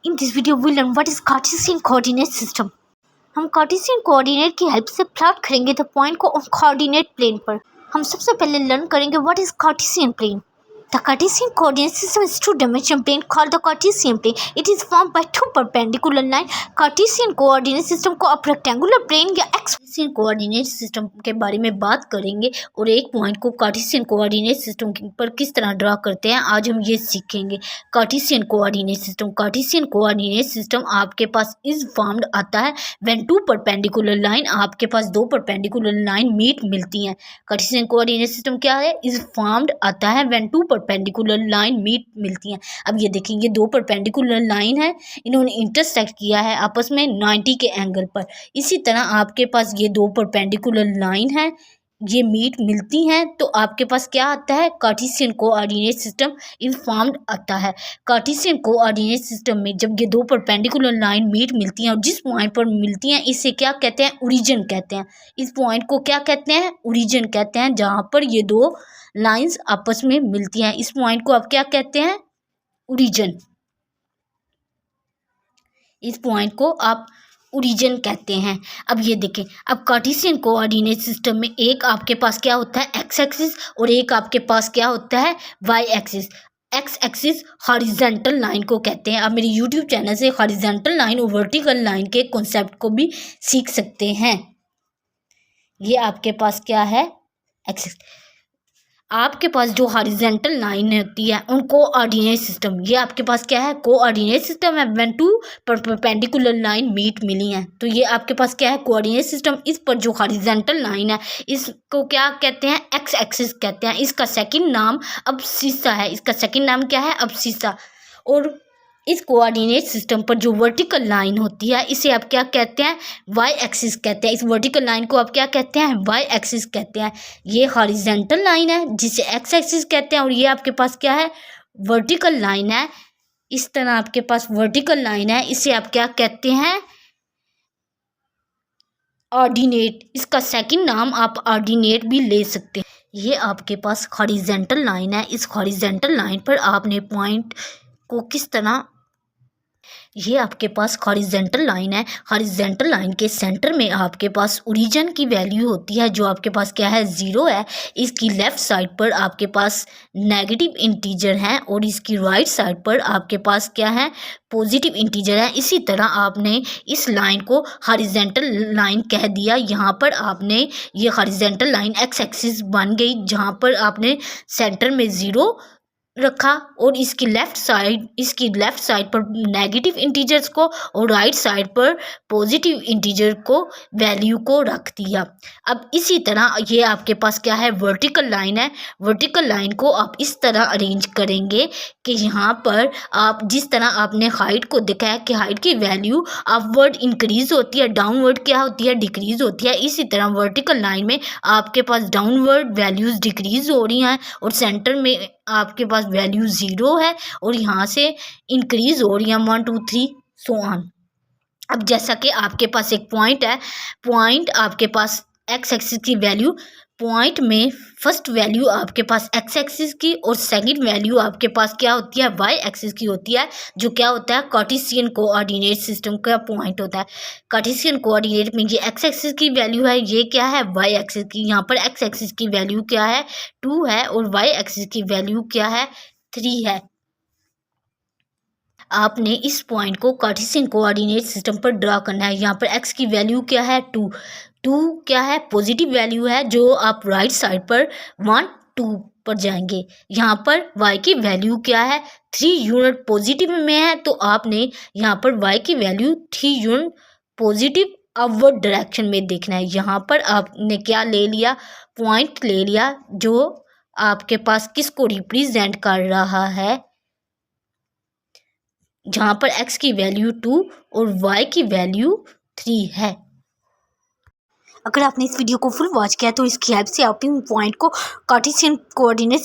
In this video, we'll learn what is Cartesian coordinate system. हम Cartesian coordinate की help से plot करेंगे the point को on coordinate plane पर। हम सबसे पहले लर्न करेंगे what is Cartesian plane. The Cartesian coordinate system is two-dimensional plane called the Cartesian plane. It is formed by two perpendicular lines. Cartesian coordinate system को आप rectangular plane या Cartesian coordinate system के बारे में बात करेंगे और एक पॉइंट को Cartesian coordinate system पर किस तरह ड्रा करते हैं आज हम ये सीखेंगे। Cartesian coordinate system आपके पास इस फॉर्म्ड आता है when two perpendicular line आपके पास दो perpendicular line मीट मिलती हैं। Cartesian coordinate system क्या है? इस फॉर्म्ड आता है when two perpendicular line meet मिलती हैं। अब ये देखेंगे दो परपेंडिकुलर लाइन है, इन्होंने इंटरसेक्ट किया है आपस में 90 के एंगल पर। इसी तरह आपके पास ये दो परपेंडिकुलर लाइन है, ये मीट मिलती हैं तो आपके पास क्या आता है? Cartesian coordinate system is formed आता है। कार्टेशियन कोऑर्डिनेट सिस्टम में जब ये दो परपेंडिकुलर लाइन मीट मिलती हैं और जिस पॉइंट पर मिलती हैं इसे क्या कहते हैं? ओरिजिन कहते हैं। इस पॉइंट को क्या कहते हैं? ओरिजिन कहते हैं, जहाँ पर ये दो लाइंस आपस में मिलती हैं। इस पॉइंट को आप क्या कहते हैं? ओरिजिन। इस पॉइंट को आप ओरिजिन कहते हैं। अब ये देखें, अब कार्टेशियन कोऑर्डिनेट सिस्टम में एक आपके पास क्या होता है? एक्स एक्सिस और एक आपके पास क्या होता है? Y axis. X axis horizontal line को कहते हैं। आप मेरे यूट्यूब चैनल से हॉरिजॉन्टल लाइन और वर्टिकल लाइन के कॉन्सेप्ट को भी सीख सकते हैं। ये आपके पास क्या है? एक्सिस। आपके पास जो हॉरिजॉन्टल लाइन होती है उन कोऑर्डिनेट सिस्टम, ये आपके पास क्या है? कोऑर्डिनेट सिस्टम है when two perpendicular line meet मिली हैं तो ये आपके पास क्या है? Coordinate system. इस पर जो हॉरिजॉन्टल लाइन है इसको क्या कहते हैं? एक्स एक्सिस कहते हैं। इसका सेकंड नाम अब्सिस्सा है। इसका सेकंड नाम क्या है? अब्सिस्सा। और इस कोऑर्डिनेट सिस्टम पर जो वर्टिकल लाइन होती है इसे आप क्या कहते हैं? वाई एक्सिस कहते हैं। इस वर्टिकल लाइन को आप क्या कहते हैं? वाई एक्सिस कहते हैं। ये हॉरिजॉन्टल लाइन है जिसे एक्स एक्सिस कहते हैं और ये आपके पास क्या है? वर्टिकल लाइन है। इस तरह आपके पास वर्टिकल लाइन है, इसे आप क्या कहते हैं? ऑर्डिनेट। इसका सेकंड नाम आप ऑर्डिनेट भी ले सकते हैं। ये आपके पास हॉरिजॉन्टल लाइन है। इस हॉरिजॉन्टल लाइन पर आपने पॉइंट को किस तरह, ये आपके पास हॉरिजॉन्टल लाइन है। हॉरिजॉन्टल लाइन के सेंटर में आपके पास ओरिजिन की वैल्यू होती है जो आपके पास क्या है? 0 है। इसकी लेफ़्ट साइड पर आपके पास नेगेटिव इंटीजर हैं और इसकी राइट साइड पर आपके पास क्या है? पॉजिटिव इंटीजर है। इसी तरह आपने इस लाइन को हॉरिजॉन्टल लाइन कह दिया। यहाँ पर आपने ये हॉरिजॉन्टल लाइन एक्स एक्सिस बन गई जहाँ पर आपने सेंटर में 0 रखा और इसकी लेफ़्ट साइड पर नेगेटिव इंटीजर्स को और राइट साइड पर पॉजिटिव इंटीजर को वैल्यू को रख दिया। अब इसी तरह ये आपके पास क्या है? वर्टिकल लाइन है। वर्टिकल लाइन को आप इस तरह अरेंज करेंगे कि यहाँ पर आप जिस तरह आपने हाइट को देखा है कि हाइट की वैल्यू अपवर्ड इंक्रीज होती है, डाउनवर्ड क्या होती है? डिक्रीज होती है। इसी तरह वर्टिकल लाइन में आपके पास डाउनवर्ड वैल्यूज़ डिक्रीज हो रही हैं और सेंटर में आपके पास वैल्यू 0 है और यहाँ से इंक्रीज हो रही है 1 2 3 सो ऑन। अब जैसा कि आपके पास एक पॉइंट है, पॉइंट आपके पास एक्स एक्सिस की वैल्यू, पॉइंट में फर्स्ट वैल्यू आपके पास एक्स एक्सिस की और सेकंड वैल्यू आपके पास क्या होती है? वाई एक्सिस की होती है, जो क्या होता है? कार्टेशियन कोऑर्डिनेट सिस्टम का पॉइंट होता है। कार्टेशियन कोऑर्डिनेट में ये एक्स एक्सिस की वैल्यू है, ये क्या है? वाई एक्सिस की। यहाँ पर एक्स एक्सिस की वैल्यू क्या है? 2 है और वाई एक्सिस की वैल्यू क्या है? 3 है। आपने इस पॉइंट को कार्टेशियन कोऑर्डिनेट सिस्टम पर ड्रा करना है। यहाँ पर एक्स की वैल्यू क्या है? 2 क्या है? पॉजिटिव वैल्यू है जो आप राइट साइड पर 1 2 पर जाएंगे। यहाँ पर y की वैल्यू क्या है? 3 यूनिट पॉजिटिव में है तो आपने यहाँ पर y की value 3 unit positive upward direction में देखना है। यहाँ पर आपने क्या ले लिया? पॉइंट ले लिया जो आपके पास किसको रिप्रेजेंट कर रहा है? जहाँ पर x की वैल्यू 2 और y की वैल्यू 3 है। अगर आपने इस वीडियो को फुल वॉच किया तो इसकी हेल्प से आप इन पॉइंट को कार्टेशियन कोऑर्डिनेट